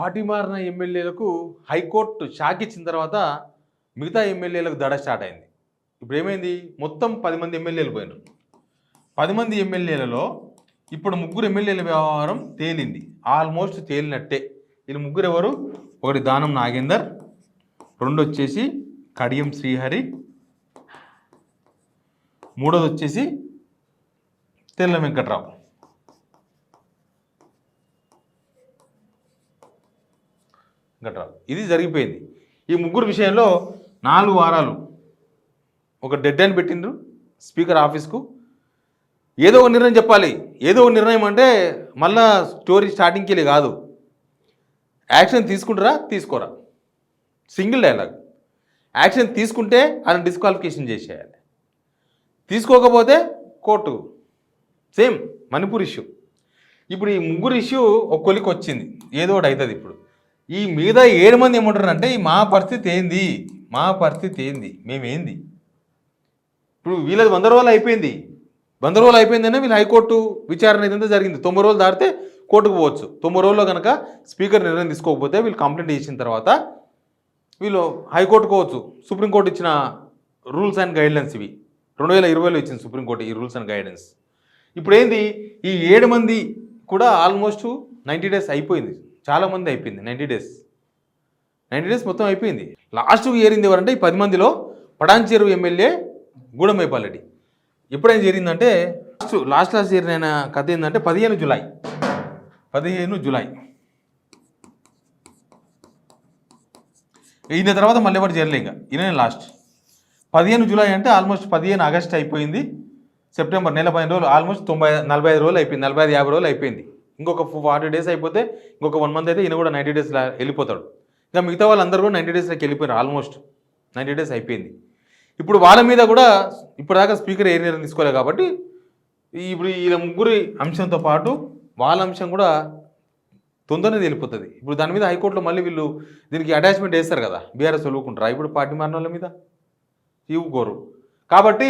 Party మారిన ఎమ్మెల్యేలకు high court shock ఇచ్చిన తర్వాత మిగతా ఎమ్మెల్యేలకు దడ స్టార్ట్ అయింది. ఇప్పుడు ఏమైంది, మొత్తం 10 మంది ఎమ్మెల్యేలు పోయినారు. 10 మంది ఎమ్మెల్యేలలో ఇప్పుడు 3 ఎమ్మెల్యేల వ్యవహారం తేలింది, ఆల్మోస్ట్ తేలినట్టే. వీళ్ళు 3 ఎవరు? ఒకటి దానం నాగేందర్, 2 వచ్చేసి కడియం శ్రీహరి, 3 వచ్చేసి తెల్ల వెంకట్రావు. ఇది జరిగిపోయింది. ఈ 3 విషయంలో 4 వారాలు ఒక డెడ్ లైన్ పెట్టిండ్రు స్పీకర్ ఆఫీస్కు. ఏదో ఒక నిర్ణయం చెప్పాలి. ఏదో ఒక నిర్ణయం అంటే మళ్ళా స్టోరీ స్టార్టింగ్కి వెళ్ళి కాదు, యాక్షన్ తీసుకుంటారా తీసుకోరా, సింగిల్ డైలాగ్. యాక్షన్ తీసుకుంటే ఆయన డిస్క్వాలిఫికేషన్ చేసేయాలి, తీసుకోకపోతే కోర్టు. Same Manipur issue. ఇప్పుడు ఈ 3 ఇష్యూ ఒక కొలికి వచ్చింది, ఏదో ఒకటి అవుతుంది. ఇప్పుడు ఈ మీద 7 మంది ఏమంటారంటే మా పరిస్థితి ఏంది, మా పరిస్థితి ఏంది, మేమేంది. ఇప్పుడు వీళ్ళది 100 రోజులు అయిపోయింది. 100 రోజులు అయిపోయిందనే వీళ్ళు హైకోర్టు విచారణ ఇదంతా జరిగింది. 90 రోజులు దాటితే కోర్టుకు పోవచ్చు. 90 రోజుల్లో కనుక స్పీకర్ నిర్ణయం తీసుకోకపోతే వీళ్ళు కంప్లైంట్ చేసిన తర్వాత వీళ్ళు హైకోర్టుకు పోవచ్చు. సుప్రీంకోర్టు ఇచ్చిన రూల్స్ అండ్ గైడ్లైన్స్ ఇవి 2020లో ఇచ్చింది సుప్రీంకోర్టు ఈ రూల్స్ అండ్ గైడెన్స్. ఇప్పుడు ఏంది, ఈ 7 మంది కూడా ఆల్మోస్ట్ 90 డేస్ అయిపోయింది. చాలామంది అయిపోయింది 90 డేస్ మొత్తం అయిపోయింది. లాస్ట్కి ఏరింది ఎవరంటే ఈ 10 మందిలో పడాన్చెరు ఎమ్మెల్యే గూడెంమైపాల్ రెడ్డి. ఎప్పుడైనా జరిగిందంటే లాస్ట్ చేరిన కథ ఏంటంటే 15 జూలై ఈయన తర్వాత మళ్ళీ ఎవరు చేరలే, ఇంకా ఈయన లాస్ట్. 15 జూలై అంటే ఆల్మోస్ట్ 15 ఆగస్ట్ అయిపోయింది. సెప్టెంబర్ నెల 15 రోజులు, ఆల్మోస్ట్ 45 రోజులు అయిపోయింది, 45-50 రోజులు అయిపోయింది. ఇంకొక 40 డేస్ అయిపోతే ఇంకొక 1 మంత్ అయితే ఈయన కూడా 90 డేస్ వెళ్ళిపోతాడు. ఇంకా మిగతా వాళ్ళందరూ కూడా 90 డేస్లోకి వెళ్ళిపోయారు. ఆల్మోస్ట్ 90 డేస్ అయిపోయింది. ఇప్పుడు వాళ్ళ మీద కూడా ఇప్పటిదాకా స్పీకర్ ఏ నిర్ణయం తీసుకోలేదు కాబట్టి ఇప్పుడు వీళ్ళ 3 అంశంతో పాటు వాళ్ళ అంశం కూడా తొందరనే వెళ్ళిపోతుంది. ఇప్పుడు దాని మీద హైకోర్టులో మళ్ళీ వీళ్ళు దీనికి అటాచ్మెంట్ వేస్తారు కదా, బీఆర్ఎస్ ఒలుకుంటారా ఇప్పుడు పార్టీ మారిన వాళ్ళ మీద? ఇవ్వకోరు. కాబట్టి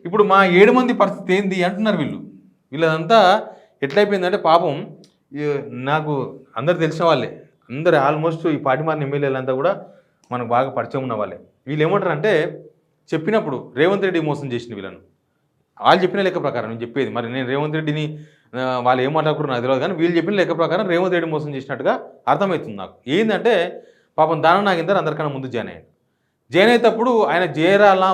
ఇప్పుడు మా 7 మంది పరిస్థితి ఏంది అంటున్నారు వీళ్ళు. వీళ్ళదంతా ఎట్లయిపోయిందంటే పాపం నాకు అందరు తెలిసిన వాళ్ళే, అందరు ఆల్మోస్ట్ ఈ పార్టీ మారిన ఎమ్మెల్యేలంతా కూడా మనకు బాగా పరిచయం ఉన్న వాళ్ళే. వీళ్ళు ఏమంటారు అంటే చెప్పినప్పుడు రేవంత్ రెడ్డి మోసం చేసిన వీళ్ళను, వాళ్ళు చెప్పిన లెక్క ప్రకారం నేను చెప్పేది, మరి నేను రేవంత్ రెడ్డిని వాళ్ళు ఏం మాట్లాడుకున్నారు నాకు తెలియదు, కానీ వీళ్ళు చెప్పిన లెక్క ప్రకారం రేవంత్ రెడ్డి మోసం చేసినట్టుగా అర్థమవుతుంది నాకు. ఏంటంటే పాపం దానం నాగేందర్ అందరికన్నా ముందు జాయిన్ అయ్యాడు. జాయిన్ అయ్యేటప్పుడు ఆయన చేరాలా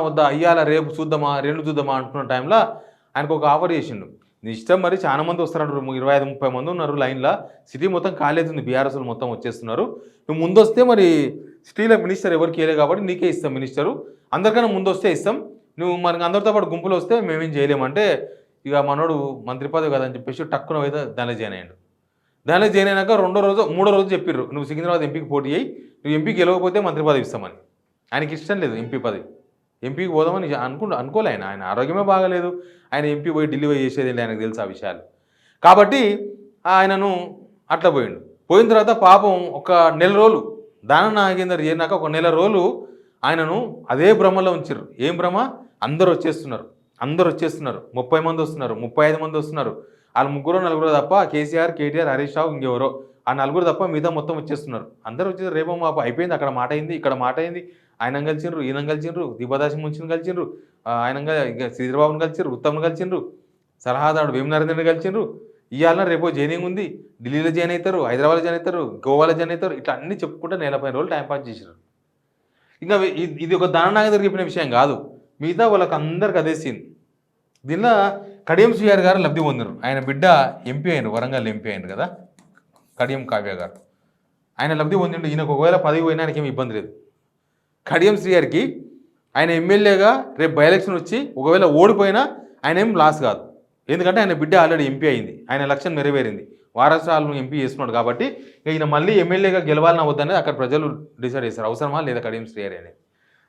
వద్దా, అయ్యాలా రేపు చూద్దామా 2 చూద్దామా అంటున్న టైంలో ఆయనకు ఒక ఆఫర్ చేసిండు. నీ ఇష్టం, మరి చాలా మంది వస్తున్నారు, 25-30 మంది ఉన్నారు లైన్లో, సిటీ మొత్తం ఖాళీ అవుతుంది, బీఆర్ఎస్లు మొత్తం వచ్చేస్తున్నారు, నువ్వు ముందు వస్తే మరి సిటీలో మినిస్టర్ ఎవరికి వేయలే కాబట్టి నీకే ఇస్తాం మినిస్టరు, అందరికన్నా ముందు వస్తే ఇస్తాం, నువ్వు మనకి అందరితో పాటు గుంపులు వస్తే మేమేం చేయలేమంటే ఇక మనోడు మంత్రి పదవి కదా అని చెప్పేసి టక్కున అయితే దానిలో జాయిన్ అయ్యాడు. దానిలో జాయిన్ అయినాక 3వ రోజు చెప్పిర్రు నువ్వు సికింద్రాబాద్ ఎంపీకి పోటీ అయ్యి, నువ్వు ఎంపీకి గెలవకపోతే మంత్రి పదవి ఇస్తామని. ఆయనకి ఇష్టం లేదు ఎంపీ పదవి, ఎంపీకి పోదామని అనుకోలే. ఆయన ఆరోగ్యమే బాగలేదు, ఆయన ఎంపీ పోయి ఢిల్లీ పోయి చేసేది ఆయనకు తెలుసు ఆ విషయాలు. కాబట్టి ఆయనను అట్లా పోయిన తర్వాత పాపం ఒక నెల రోజులు దానం నాగేందర్ చేరినాక ఒక నెల రోజులు ఆయనను అదే భ్రమలో ఉంచారు. ఏం భ్రమ? అందరూ వచ్చేస్తున్నారు, 30 మంది వస్తున్నారు, 35 మంది వస్తున్నారు, వాళ్ళు 3-4 తప్ప కేసీఆర్, కేటీఆర్, హరీష్ రావు ఇంకెవరో ఆ 4 తప్ప మిగతా మొత్తం వచ్చేస్తున్నారు. అందరూ వచ్చేసారు. రేపో మాపు అయిపోయింది, అక్కడ మాట అయింది, ఇక్కడ మాట అయింది, ఆయన కలిసిండ్రు, ఈయన కలిసిండ్రు, దీపదాసి ముంచిని కలిసిండ్రు, ఆయన శ్రీధరబాబుని కలిసిండ్రు, ఉత్తమ్ని కలిసిండ్రు, సలహాదారుడు వేమనారాయణ కలిసిండ్రు. ఇవాళ రేపో జాయినింగ్ ఉంది, ఢిల్లీలో జాయిన్ అవుతారు, హైదరాబాద్లో జాయిన్ అవుతారు, గోవాలో జాయిన్ అవుతారు, ఇట్లా అన్నీ చెప్పుకుంటే 40 రోజులు టైంపాస్ చేశారు. ఇంకా ఇది ఒక దాననాగర్ చెప్పిన విషయం కాదు, మిగతా వాళ్ళకి అందరికి అదే సీన్. దీనిలో కడియం శ్రీహరి గారు లబ్ధి పొందారు. ఆయన బిడ్డ ఎంపీ అయినారు, వరంగల్ ఎంపీ అయినారు కదా కడియం కావ్య గారు, ఆయన లబ్ధి పొందిండు. ఈయనకు ఒకవేళ పదవి పోయినా ఆయనకి ఏమి ఇబ్బంది లేదు. కడియం శ్రీహరికి ఆయన ఎమ్మెల్యేగా రేపు బై ఎలక్షన్ వచ్చి ఒకవేళ ఓడిపోయినా ఆయన ఏం లాస్ కాదు, ఎందుకంటే ఆయన బిడ్డ ఆల్రెడీ ఎంపీ అయింది, ఆయన లక్ష్యం నెరవేరింది, వారసాలను ఎంపీ చేస్తున్నాడు. కాబట్టి ఈయన మళ్ళీ ఎమ్మెల్యేగా గెలవాలన్నా వద్దనేది అక్కడ ప్రజలు డిసైడ్ చేస్తారు, అవసరమా లేదా కడియం శ్రీహరి అనేది.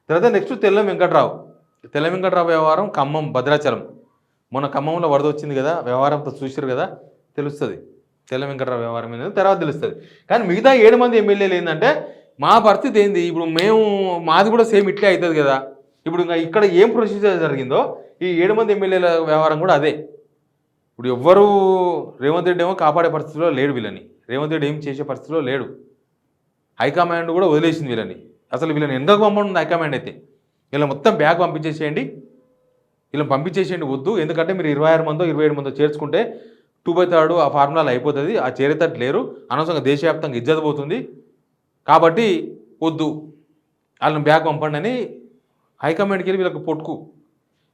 తర్వాత నెక్స్ట్ తెల్ల వెంకట్రావు వ్యవహారం ఖమ్మం భద్రాచలం. మొన్న ఖమ్మంలో వరద వచ్చింది కదా, వ్యవహారంతో చూసారు కదా, తెలుస్తుంది తెల్ల వెంకట్రావు వ్యవహారం ఏంటంటే తర్వాత తెలుస్తుంది. కానీ మిగతా 7 మంది ఎమ్మెల్యేలు ఏంటంటే మా పరిస్థితి ఏంది, ఇప్పుడు మాది కూడా సేమ్ ఇట్లే అవుతుంది కదా. ఇప్పుడు ఇంకా ఇక్కడ ఏం ప్రొసీజర్ జరిగిందో ఈ 7 మంది ఎమ్మెల్యేల వ్యవహారం కూడా అదే. ఇప్పుడు ఎవ్వరూ రేవంత్ రెడ్డి ఏమో కాపాడే పరిస్థితిలో లేడు వీళ్ళని. రేవంత్ రెడ్డి ఏం చేసే పరిస్థితిలో లేడు. హైకమాండ్ కూడా వదిలేసింది వీళ్ళని. అసలు వీళ్ళని ఎందుకు పంపడం హైకమాండ్ అయితే వీళ్ళని మొత్తం బ్యాగ్ పంపించేసేయండి, వీళ్ళని పంపించేసేయండి వద్దు. ఎందుకంటే మీరు 26 మందో 27 మందో చేర్చుకుంటే 2/3 ఆ ఫార్ములాలో అయిపోతుంది. ఆ చేరేటట్టు లేరు, అనవసరంగా దేశవ్యాప్తంగా ఇజ్జత పోతుంది, కాబట్టి వద్దు వాళ్ళని బ్యాగ్ పంపండి అని హైకమాండ్కి వెళ్ళి వీళ్ళకి పొట్టుకు.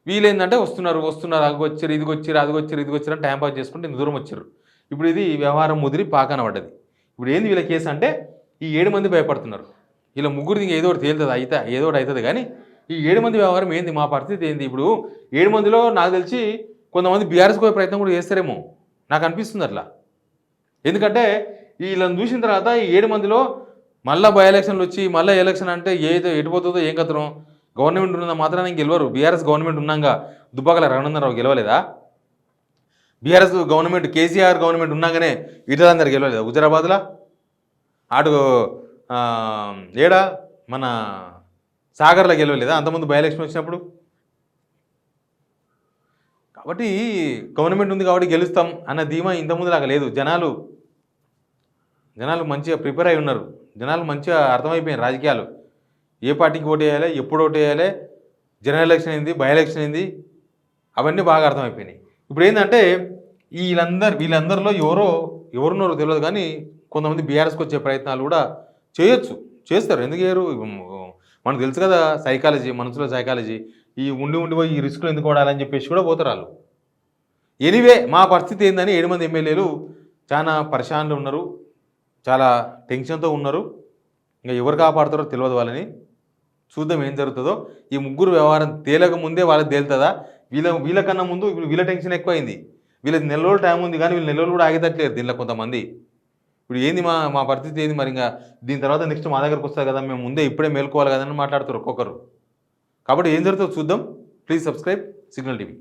వీళ్ళేందంటే వస్తున్నారు అదిగొచ్చారు ఇదిగొచ్చారు అని టైంపాస్ చేసుకుంటే ఇంత దూరం వచ్చారు. ఇప్పుడు ఇది వ్యవహారం ముదిరి పాకన పడ్డది. ఇప్పుడు ఏంది వీళ్ళ కేసు అంటే ఈ 7 మంది భయపడుతున్నారు. వీళ్ళ ముగ్గురు ఏదో ఒకటి తేలుతుంది, ఏదో ఒకటి అవుతుంది. కానీ ఈ 7 మంది వ్యవహారం ఏంది, మా పరిస్థితి ఏంది? ఇప్పుడు 7 మందిలో నాకు తెలిసి కొంతమంది బీఆర్ఎస్కి పోయే ప్రయత్నం కూడా చేస్తారేమో నాకు అనిపిస్తుంది అట్లా. ఎందుకంటే వీళ్ళని చూసిన తర్వాత ఈ 7 మందిలో మళ్ళీ బై ఎలక్షన్లు వచ్చి మళ్ళీ ఎలక్షన్ అంటే ఏదో ఎటుపోతుందో ఏం కథనం. గవర్నమెంట్ ఉన్నదా మాత్రాన ఇంక గెలవరు. బీఆర్ఎస్ గవర్నమెంట్ ఉన్నాగా దుబ్బాకల రఘునందనరావు గెలవలేదా? బీఆర్ఎస్ గవర్నమెంట్ కేసీఆర్ గవర్నమెంట్ ఉన్నాగానే ఈటలందరూ గెలవలేదా హుజరాబాద్లో? అటు ఏడా మన సాగర్లో గెలవలేదా అంతకుముందు బై ఎలక్షన్ వచ్చినప్పుడు? కాబట్టి గవర్నమెంట్ ఉంది కాబట్టి గెలుస్తాం అన్న ధీమా ఇంతకుముందు లాగా లేదు. జనాలు మంచిగా ప్రిపేర్ అయి ఉన్నారు. జనాలు మంచిగా అర్థమైపోయినాయి రాజకీయాలు. ఏ పార్టీకి ఓటు వేయాలి, ఎప్పుడు ఓటు వేయాలి, జనరల్ ఎలక్షన్ ఏంది, బై ఎలక్షన్ ఏంది, అవన్నీ బాగా అర్థమైపోయినాయి. ఇప్పుడు ఏంటంటే వీళ్ళందరిలో ఎవరున్నారో తెలియదు, కానీ కొంతమంది బీఆర్ఎస్కి వచ్చే ప్రయత్నాలు కూడా చేస్తారు. ఎందుకు చేయరు? మనకు తెలుసు కదా సైకాలజీ, మనసులో సైకాలజీ. ఈ ఉండి పోయి ఈ రిస్క్లో ఎందుకు వాడాలని చెప్పేసి కూడా పోతారు వాళ్ళు. ఎనీవే మా పరిస్థితి ఏందని 7 మంది ఎమ్మెల్యేలు చాలా పరిశాన్లు ఉన్నారు, చాలా టెన్షన్తో ఉన్నారు. ఇంకా ఎవరు కాపాడుతారో తెలియదు వాళ్ళని. చూద్దాం ఏం జరుగుతుందో. ఈ ముగ్గురు వ్యవహారం తేలక ముందే వాళ్ళకి తేలుతుందా? వీళ్ళకన్నా ముందు ఇప్పుడు వీళ్ళ టెన్షన్ ఎక్కువైంది. వీళ్ళకి నెల రోజులు టైం ఉంది, కానీ వీళ్ళు నెల రోజులు కూడా ఆగేటట్లేరు దీనిలో కొంతమంది. ఇప్పుడు ఏంది మా పరిస్థితి ఏంది మరి? ఇంకా దీని తర్వాత నెక్స్ట్ మా దగ్గరకు వస్తుంది కదా, మేము ముందే ఇప్పుడే మేల్కోవాలి కదా అని మాట్లాడుతారు ఒక్కొక్కరు. కాబట్టి ఏం జరుగుతుందో చూద్దాం. Please subscribe signal TV.